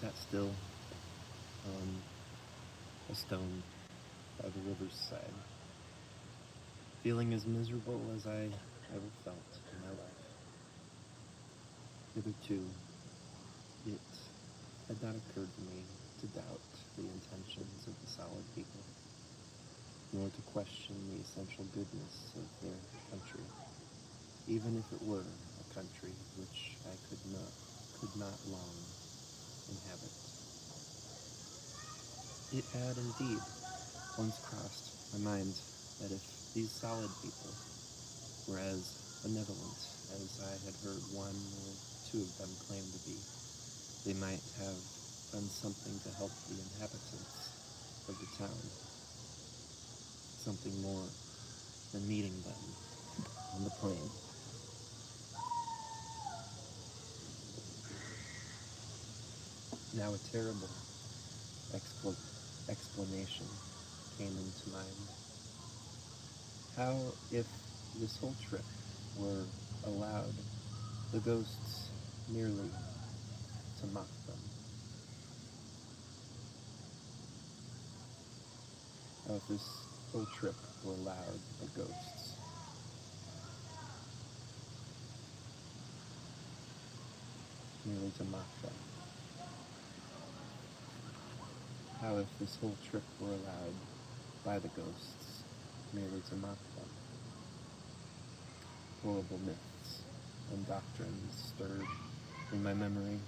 sat still on a stone by the river's side, feeling as miserable as I ever felt in my life. Hitherto, it had not occurred to me to doubt the intentions of the solid people, nor to question the essential goodness of their country, even if it were a country which I could not long inhabit. It had indeed once crossed my mind that if these solid people were as benevolent as I had heard one or two of them claim to be, they might have done something to help the inhabitants of the town, something more than meeting them on the plain. Now a terrible explanation came into mind. How if this whole trip were allowed the ghosts merely to mock them? How if this whole trip were allowed the ghosts merely to mock them? How if this whole trip were allowed by the ghosts merely to mock them? Horrible myths and doctrines stirred in my memory.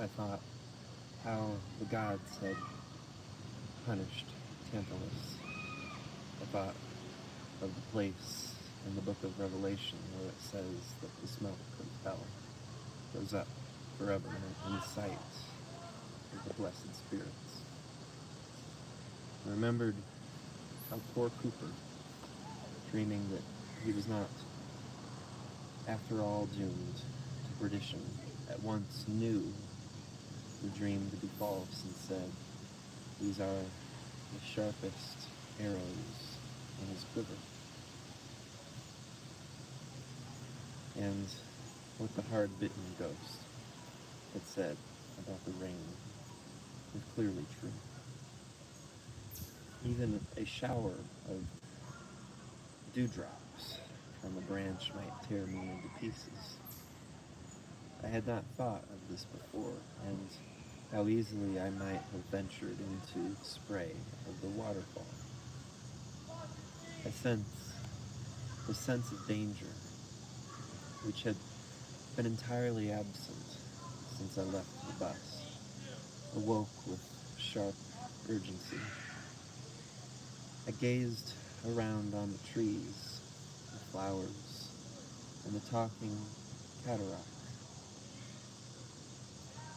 I thought how the gods had punished Tantalus. I thought of the place in the book of Revelation where it says that the smoke of hell goes up forever in sight of the blessed spirits. I remembered how poor Cooper, dreaming that he was not, after all, doomed to perdition, at once knew the dream to be false and said, "These are the sharpest arrows in his quiver." And what the hard-bitten ghost had said about the rain was clearly true. Even a shower of dewdrops from a branch might tear me into pieces. I had not thought of this before, and how easily I might have ventured into the spray of the waterfall. I sense the sense of danger, which had been entirely absent since I left the bus, awoke with sharp urgency. I gazed around on the trees, the flowers, and the talking cataract.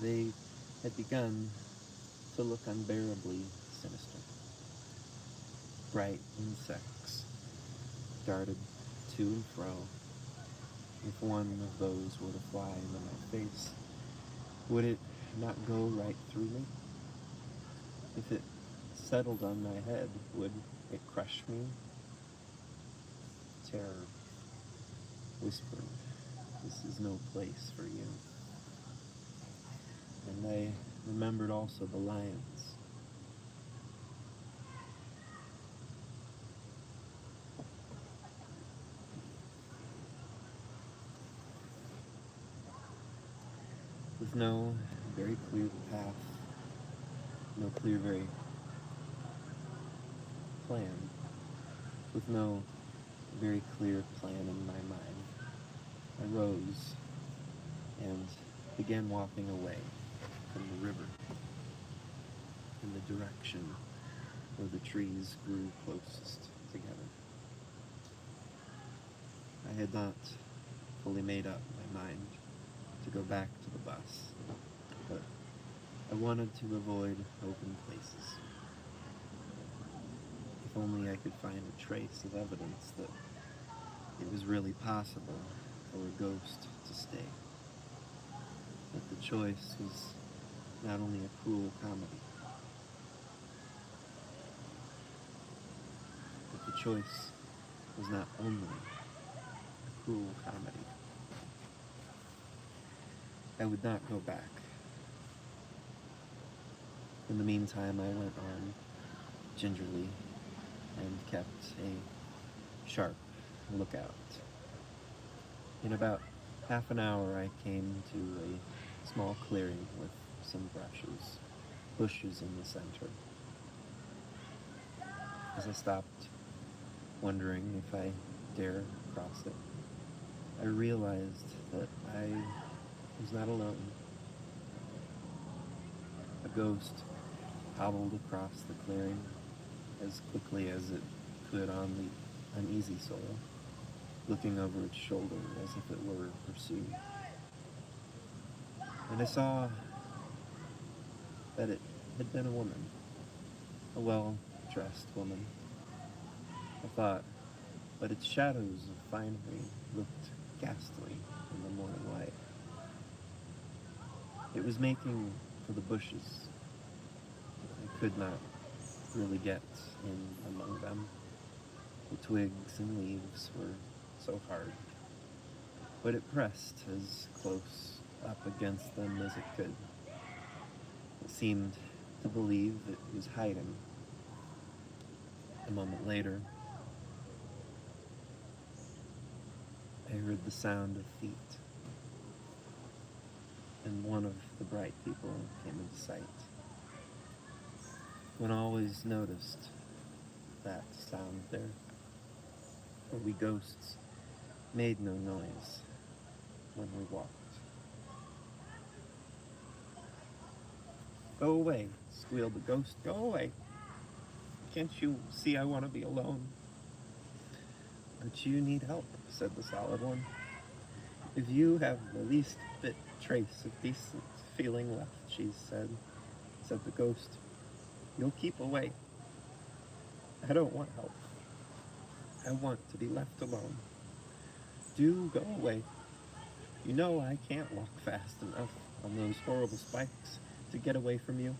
They had begun to look unbearably sinister. Bright insects darted to and fro. If one of those were to fly into my face, would it not go right through me? If it settled on my head, would it crush me? Terror whispered, "This is no place for you." And I remembered also the lions. With no very clear path, no clear very plan, with no very clear plan in my mind, I rose and began walking away from the river in the direction where the trees grew closest together. I had not fully made up my mind to go back to the bus, but I wanted to avoid open places. If only I could find a trace of evidence that it was really possible for a ghost to stay. That the choice was not only a cruel comedy, that the choice was not only a cruel comedy. I would not go back. In the meantime, I went on gingerly and kept a sharp lookout. In about half an hour, I came to a small clearing with some bushes in the center. As I stopped, wondering if I dare cross it, I realized that I was not alone. A ghost hobbled across the clearing as quickly as it could on the uneasy soil, looking over its shoulder as if it were pursued. And I saw that it had been a woman, a well-dressed woman. I thought, but its shadows of finery looked ghastly in the morning light. It was making for the bushes. I could not really get in among them. The twigs and leaves were so hard, but it pressed as close up against them as it could. It seemed to believe it was hiding. A moment later, I heard the sound of feet, and one of the bright people came into sight. One always noticed that sound there, for we ghosts made no noise when we walked. "Go away," squealed the ghost. "Go away. Can't you see I want to be alone?" "But you need help," said the solid one. "If you have the least bit trace of decent feeling left," said the ghost, "you'll keep away. I don't want help. I want to be left alone. Do go away. You know I can't walk fast enough on those horrible spikes to get away from you.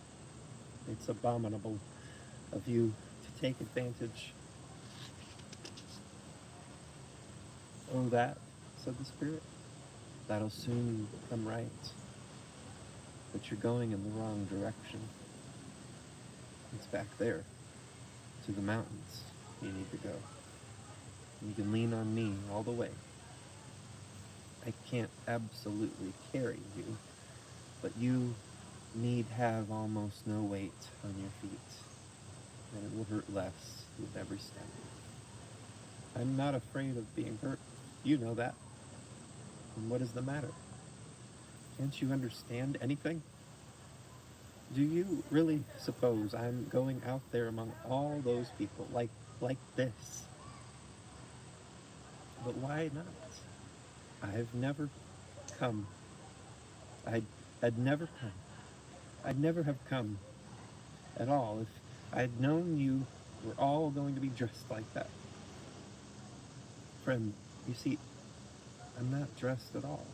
It's abominable of you to take advantage." "Oh, that," said the spirit. "That'll soon come right. But you're going in the wrong direction. It's back there, to the mountains, you need to go. You can lean on me all the way. I can't absolutely carry you, but you need have almost no weight on your feet, and it will hurt less with every step. I'm not afraid of being hurt. You know that. And what is the matter? Can't you understand anything? Do you really suppose I'm going out there among all those people like this? But why not? I've never come. I'd never come. I'd never have come at all if I'd known you were all going to be dressed like that. Friend, you see, I'm not dressed at all.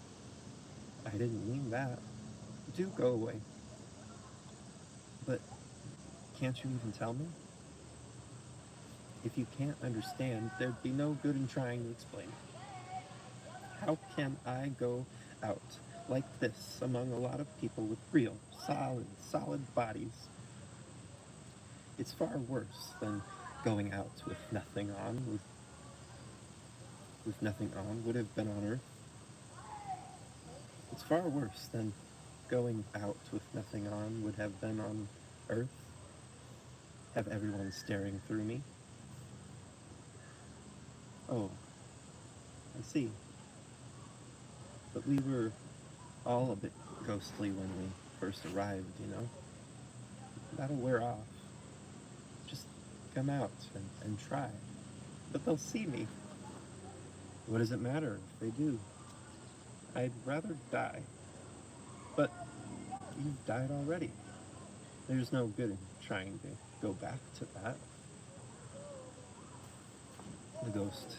I didn't mean that. Do go away. But can't you even tell me? If you can't understand, there'd be no good in trying to explain. How can I go out like this among a lot of people with real, solid bodies? It's far worse than going out with nothing on, with nothing on would have been on Earth. It's far worse than going out with nothing on would have been on Earth. Have everyone staring through me. Oh, I see. But we were all a bit ghostly when we first arrived, you know. That'll wear off. Just come out and try. But they'll see me. What does it matter if they do? I'd rather die. But you've died already. There's no good in trying to go back to that. The ghost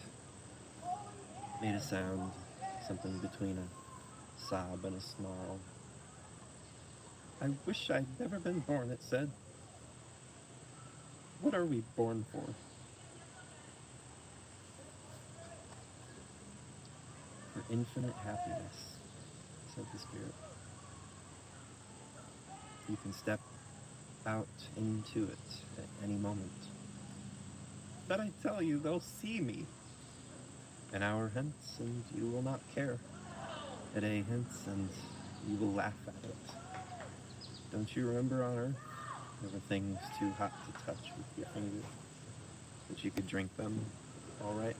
made a sound, something between a sob and a snarl. I wish I'd never been born, it said. What are we born for? For infinite happiness, said the spirit. You can step out into it at any moment. But I tell you, they'll see me. An hour hence, and you will not care. A day hence, and you will laugh at it. Don't you remember on Earth, there were things too hot to touch with your finger, but you could drink them all right?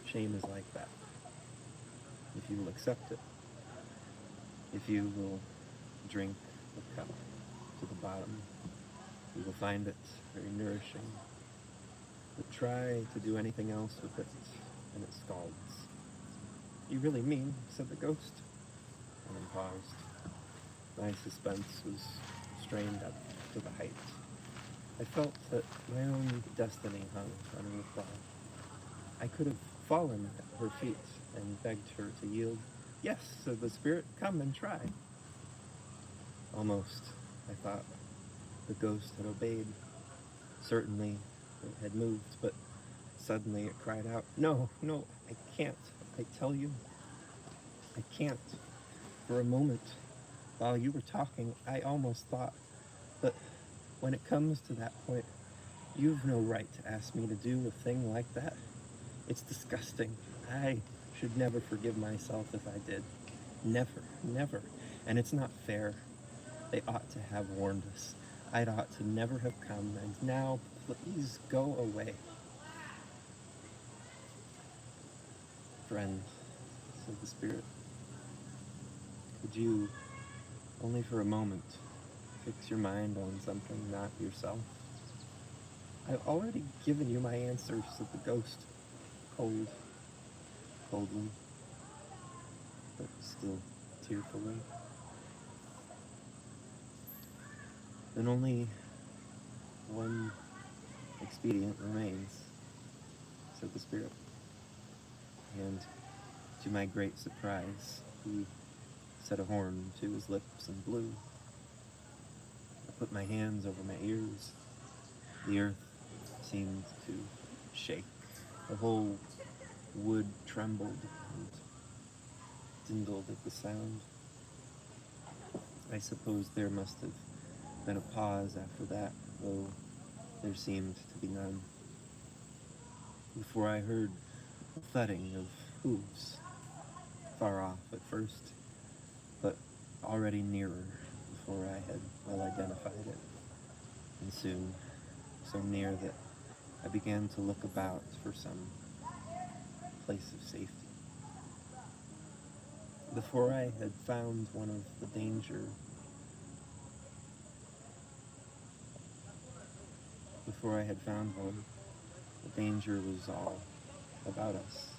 Shame is like that. If you will accept it, if you will drink the cup to the bottom, you will find it very nourishing. But try to do anything else with it, and it scalds. You really mean, said the ghost, and then paused. My suspense was strained up to the height. I felt that my own destiny hung on a reply. I could have fallen at her feet and begged her to yield. Yes, said the spirit, come and try. Almost, I thought, the ghost had obeyed. Certainly it had moved, but suddenly it cried out, no, no, I can't. I tell you, I can't. For a moment, while you were talking, I almost thought, but when it comes to that point, you've no right to ask me to do a thing like that. It's disgusting. I should never forgive myself if I did. Never, never. And it's not fair. They ought to have warned us. I'd ought to never have come, and now, please go away. Friend, said the spirit, could you, only for a moment, fix your mind on something not yourself? I've already given you my answer, said the ghost, coldly, but still tearfully. Then only one expedient remains, said the spirit. And to my great surprise, he set a horn to his lips and blew. I put my hands over my ears. The earth seemed to shake. The whole wood trembled and tingled at the sound. I suppose there must have been a pause after that, though there seemed to be none, before I heard the thudding of hooves, far off at first, but already nearer before I had well identified it, and soon so near that I began to look about for some place of safety. Before I had found one of the danger was all about us.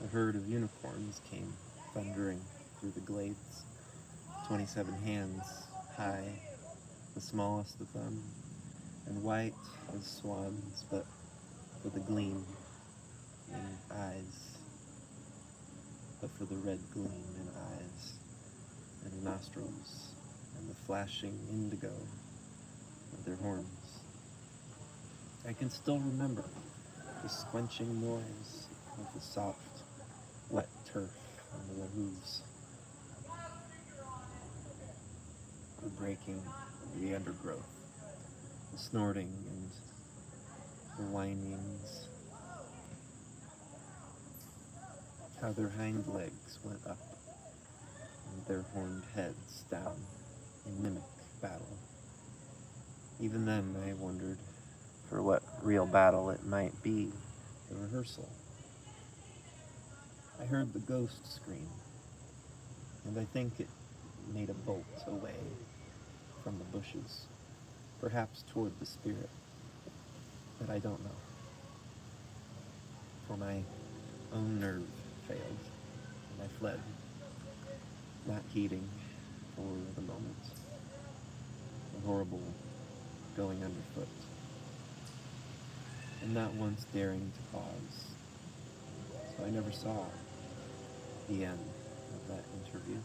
A herd of unicorns came thundering through the glades, 27 hands high, the smallest of them, and white as swans, but for the gleam in eyes, but for the red gleam in eyes and nostrils, and the flashing indigo of their horns. I can still remember the squenching noise of the soft, wet turf under their hooves, the breaking of the undergrowth, the snorting and the whinings, how their hind legs went up and their horned heads down in mimic battle. Even then I wondered for what real battle it might be, the rehearsal. I heard the ghost scream, and I think it made a bolt away from the bushes, perhaps toward the spirit, but I don't know. For my own nerve failed, and I fled, not heeding for the moment the horrible going underfoot, and not once daring to pause. So I never saw the end of that interview.